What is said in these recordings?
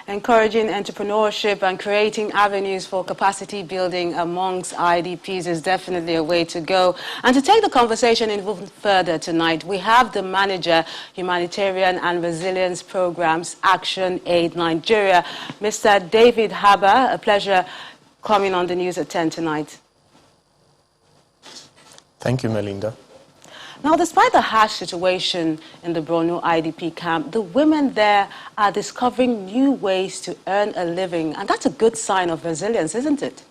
Encouraging entrepreneurship and creating avenues for capacity building amongst IDPs is definitely a way to go. And to take the conversation even further tonight, we have the Manager, Humanitarian and Resilience Programs, Action Aid Nigeria, Mr. David Haber. A pleasure coming on the news at 10 tonight. Thank you, Melinda. Now, despite the harsh situation in the Borno IDP camp, the women there are discovering new ways to earn a living. And that's a good sign of resilience, isn't it?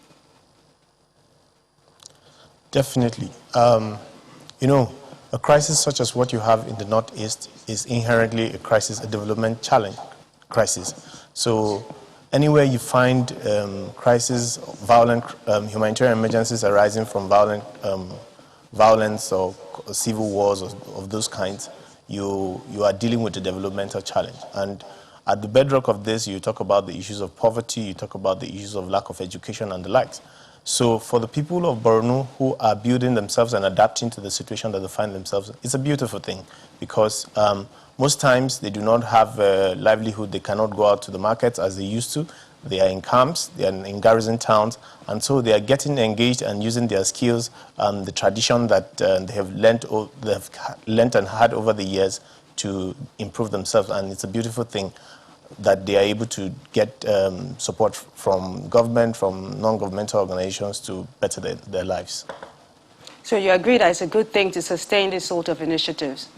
Definitely. You know, a crisis such as what you have in the Northeast is inherently a crisis, a development challenge crisis. So anywhere you find crisis, violent humanitarian emergencies arising from violence or civil wars of those kinds, you are dealing with a developmental challenge. And at the bedrock of this, you talk about the issues of poverty, you talk about the issues of lack of education and the likes. So for the people of Borno who are building themselves and adapting to the situation that they find themselves in, it's a beautiful thing because most times they do not have a livelihood. They cannot go out to the markets as they used to. They are in camps, they are in garrison towns, and so they are getting engaged and using their skills, the tradition that they have learnt and had over the years to improve themselves. And it's a beautiful thing that they are able to get support from government, from non-governmental organizations to better their lives. So you agree that it's a good thing to sustain this sort of initiatives?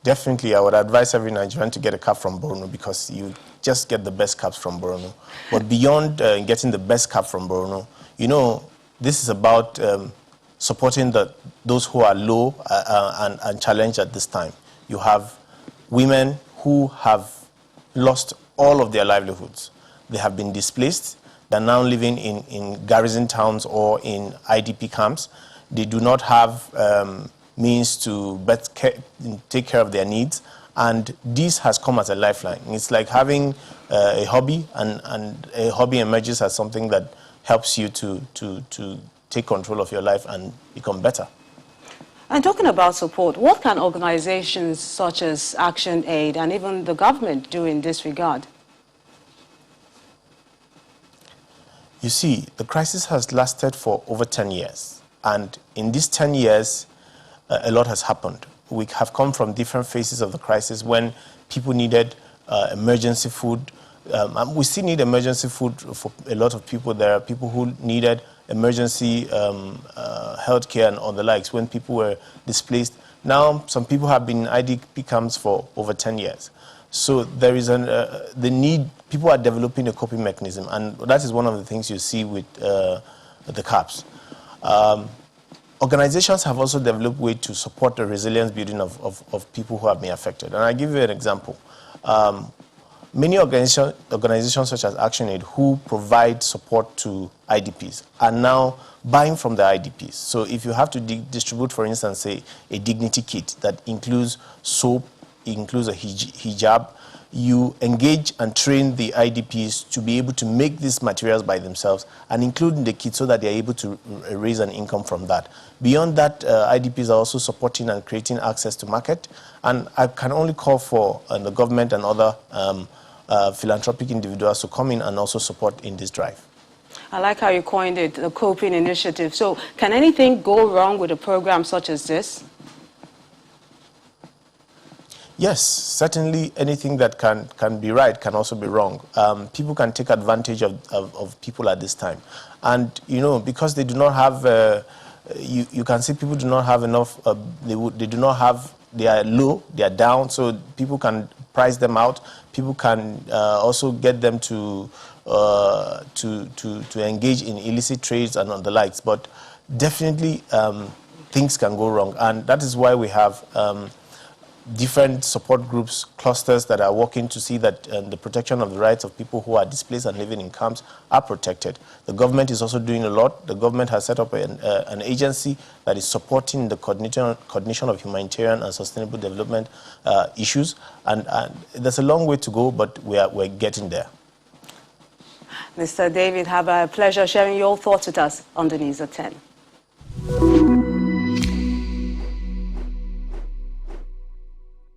Definitely, I would advise every Nigerian to get a cap from Borno because you just get the best caps from Borno. But beyond getting the best cap from Borno, you know, this is about supporting those who are low and challenged at this time. You have women who have lost all of their livelihoods. They have been displaced. They're now living in garrison towns or in IDP camps. They do not have means to take care of their needs, and this has come as a lifeline. It's like having a hobby, and a hobby emerges as something that helps you to take control of your life and become better. And talking about support, what can organizations such as Action Aid and even the government do in this regard? You see, the crisis has lasted for over 10 years, and in these 10 years, a lot has happened. We have come from different phases of the crisis when people needed emergency food. We still need emergency food for a lot of people. There are people who needed emergency health care and the likes when people were displaced. Now, some people have been in IDP camps for over 10 years. So there is the need, people are developing a coping mechanism, and that is one of the things you see with the CAPs. Organizations have also developed ways to support the resilience building of people who have been affected. And I'll give you an example. Many organizations such as Action Aid who provide support to IDPs are now buying from the IDPs. So if you have to distribute, for instance, say, a dignity kit that includes soap, includes a hijab, you engage and train the IDPs to be able to make these materials by themselves and include in the kit so that they are able to raise an income from that. Beyond that, IDPs are also supporting and creating access to market. And I can only call for the government and other philanthropic individuals to come in and also support in this drive. I like how you coined it, the coping initiative. So can anything go wrong with a program such as this? Yes, certainly anything that can be right can also be wrong. People can take advantage of people at this time. And, you know, because they do not have, you can see people do not have enough, they do not have, they are low, they are down, so people can price them out. People can also get them to engage in illicit trades and the likes. But definitely things can go wrong. And that is why we have different support groups, clusters that are working to see that the protection of the rights of people who are displaced and living in camps are protected. The government is also doing a lot. The government has set up an agency that is supporting the coordination of humanitarian and sustainable development issues. And there's a long way to go, but we're getting there. Mr. David Haber, a pleasure sharing your thoughts with us on the News at 10.